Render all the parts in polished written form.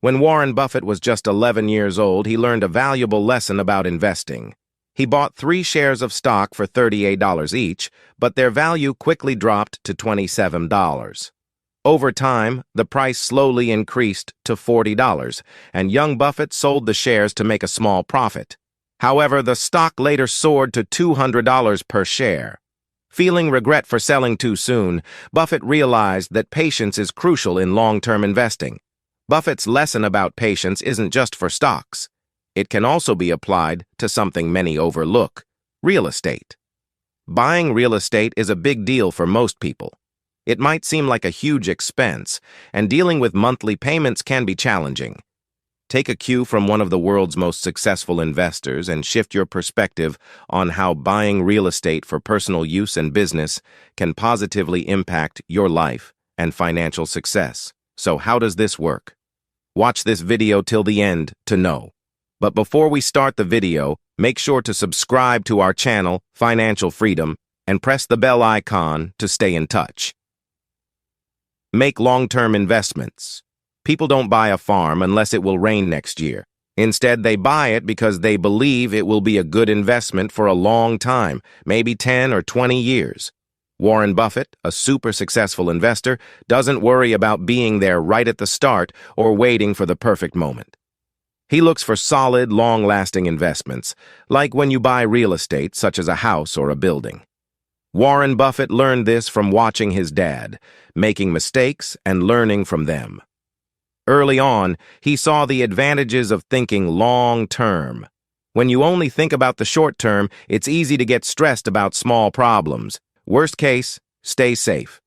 When Warren Buffett was just 11 years old, he learned a valuable lesson about investing. He bought 3 shares of stock for $38 each, but their value quickly dropped to $27. Over time, the price slowly increased to $40, and young Buffett sold the shares to make a small profit. However, the stock later soared to $200 per share. Feeling regret for selling too soon, Buffett realized that patience is crucial in long-term investing. Buffett's lesson about patience isn't just for stocks. It can also be applied to something many overlook: real estate. Buying real estate is a big deal for most people. It might seem like a huge expense, and dealing with monthly payments can be challenging. Take a cue from one of the world's most successful investors and shift your perspective on how buying real estate for personal use and business can positively impact your life and financial success. So how does this work? Watch this video till the end to know. But before we start the video, make sure to subscribe to our channel, Financial Freedom, and press the bell icon to stay in touch. Make long-term investments. People don't buy a farm unless it will rain next year. Instead, they buy it because they believe it will be a good investment for a long time, maybe 10 or 20 years. Warren Buffett, a super successful investor, doesn't worry about being there right at the start or waiting for the perfect moment. He looks for solid, long-lasting investments, like when you buy real estate, such as a house or a building. Warren Buffett learned this from watching his dad, making mistakes and learning from them. Early on, he saw the advantages of thinking long-term. When you only think about the short term, it's easy to get stressed about small problems. Worst case, stay safe.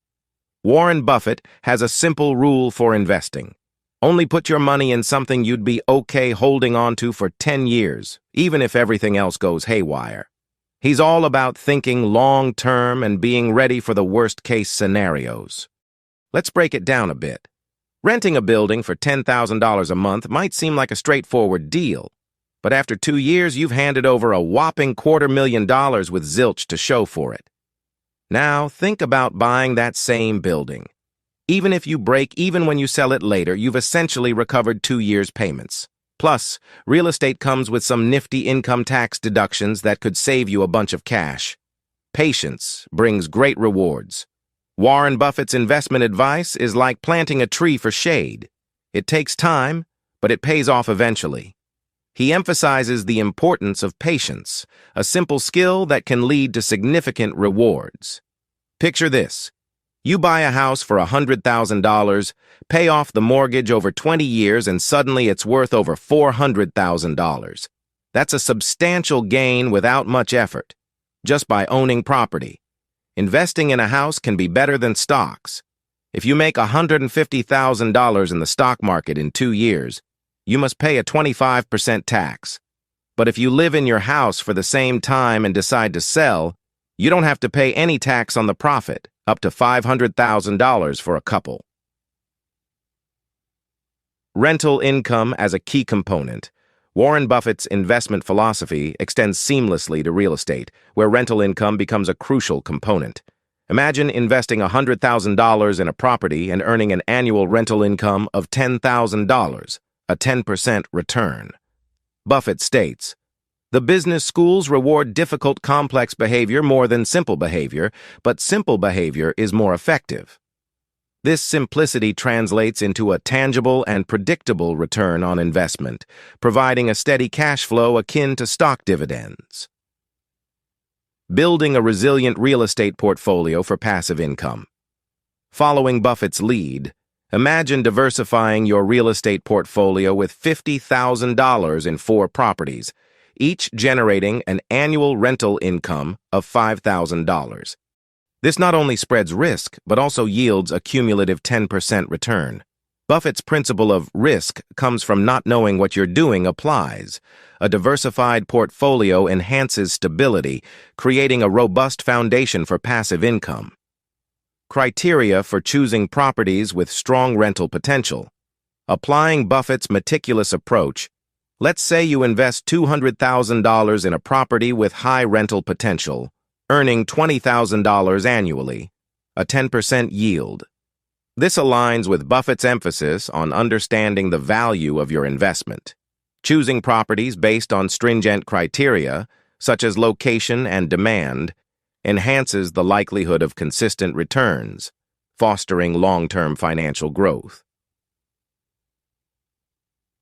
Warren Buffett has a simple rule for investing. Only put your money in something you'd be okay holding on to for 10 years, even if everything else goes haywire. He's all about thinking long-term and being ready for the worst-case scenarios. Let's break it down a bit. Renting a building for $10,000 a month might seem like a straightforward deal, but after 2 years, you've handed over a whopping $250,000 with zilch to show for it. Now, think about buying that same building. Even if you break even when you sell it later, you've essentially recovered 2 years' payments. Plus, real estate comes with some nifty income tax deductions that could save you a bunch of cash. Patience brings great rewards. Warren Buffett's investment advice is like planting a tree for shade. It takes time, but it pays off eventually. He emphasizes the importance of patience, a simple skill that can lead to significant rewards. Picture this. You buy a house for $100,000, pay off the mortgage over 20 years, and suddenly it's worth over $400,000. That's a substantial gain without much effort, just by owning property. Investing in a house can be better than stocks. If you make $150,000 in the stock market in 2 years, you must pay a 25% tax. But if you live in your house for the same time and decide to sell, you don't have to pay any tax on the profit, up to $500,000 for a couple. Rental income as a key component. Warren Buffett's investment philosophy extends seamlessly to real estate, where rental income becomes a crucial component. Imagine investing $100,000 in a property and earning an annual rental income of $10,000, a 10% return. Buffett states, "The business schools reward difficult, complex behavior more than simple behavior, but simple behavior is more effective." This simplicity translates into a tangible and predictable return on investment, providing a steady cash flow akin to stock dividends. Building a resilient real estate portfolio for passive income. Following Buffett's lead, imagine diversifying your real estate portfolio with $50,000 in 4 properties, each generating an annual rental income of $5,000. This not only spreads risk, but also yields a cumulative 10% return. Buffett's principle of risk comes from not knowing what you're doing applies. A diversified portfolio enhances stability, creating a robust foundation for passive income. Criteria for choosing properties with strong rental potential. Applying Buffett's meticulous approach, let's say you invest $200,000 in a property with high rental potential, earning $20,000 annually, a 10% yield. This aligns with Buffett's emphasis on understanding the value of your investment. Choosing properties based on stringent criteria, such as location and demand, enhances the likelihood of consistent returns, fostering long-term financial growth.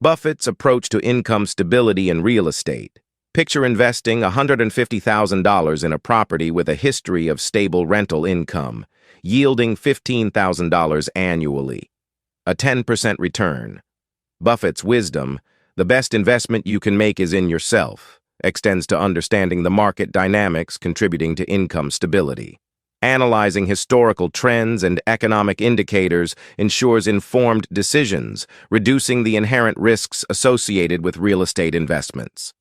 Buffett's approach to income stability in real estate. Picture investing $150,000 in a property with a history of stable rental income, yielding $15,000 annually, a 10% return. Buffett's wisdom, the best investment you can make is in yourself, extends to understanding the market dynamics contributing to income stability. Analyzing historical trends and economic indicators ensures informed decisions, reducing the inherent risks associated with real estate investments.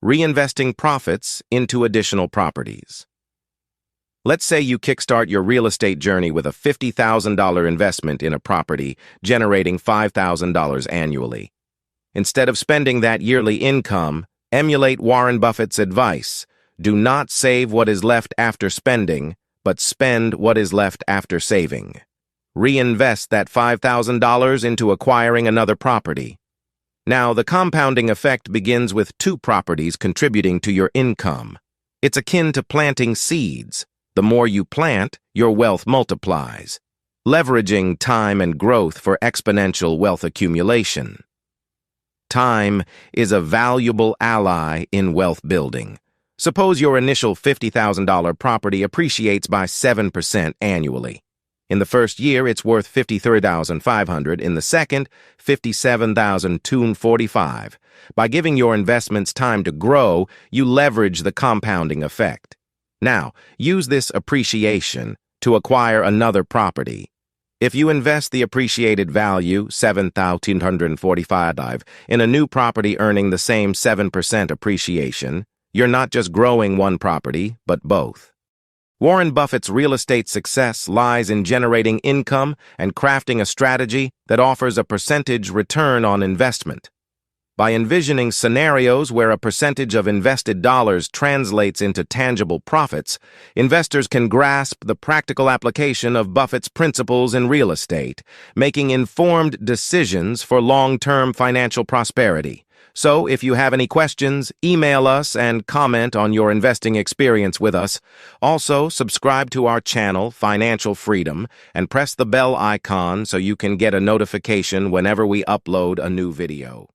Reinvesting profits into additional properties. Let's say you kickstart your real estate journey with a $50,000 investment in a property, generating $5,000 annually. Instead of spending that yearly income, emulate Warren Buffett's advice. Do not save what is left after spending, but spend what is left after saving. Reinvest that $5,000 into acquiring another property. Now, the compounding effect begins with 2 properties contributing to your income. It's akin to planting seeds. The more you plant, your wealth multiplies, leveraging time and growth for exponential wealth accumulation. Time is a valuable ally in wealth building. Suppose your initial $50,000 property appreciates by 7% annually. In the first year, it's worth $53,500. In the second, $57,245. By giving your investments time to grow, you leverage the compounding effect. Now, use this appreciation to acquire another property. If you invest the appreciated value, $7,245, in a new property earning the same 7% appreciation, you're not just growing one property, but both. Warren Buffett's real estate success lies in generating income and crafting a strategy that offers a percentage return on investment. By envisioning scenarios where a percentage of invested dollars translates into tangible profits, investors can grasp the practical application of Buffett's principles in real estate, making informed decisions for long-term financial prosperity. So, if you have any questions, email us and comment on your investing experience with us. Also, subscribe to our channel, Financial Freedom, and press the bell icon so you can get a notification whenever we upload a new video.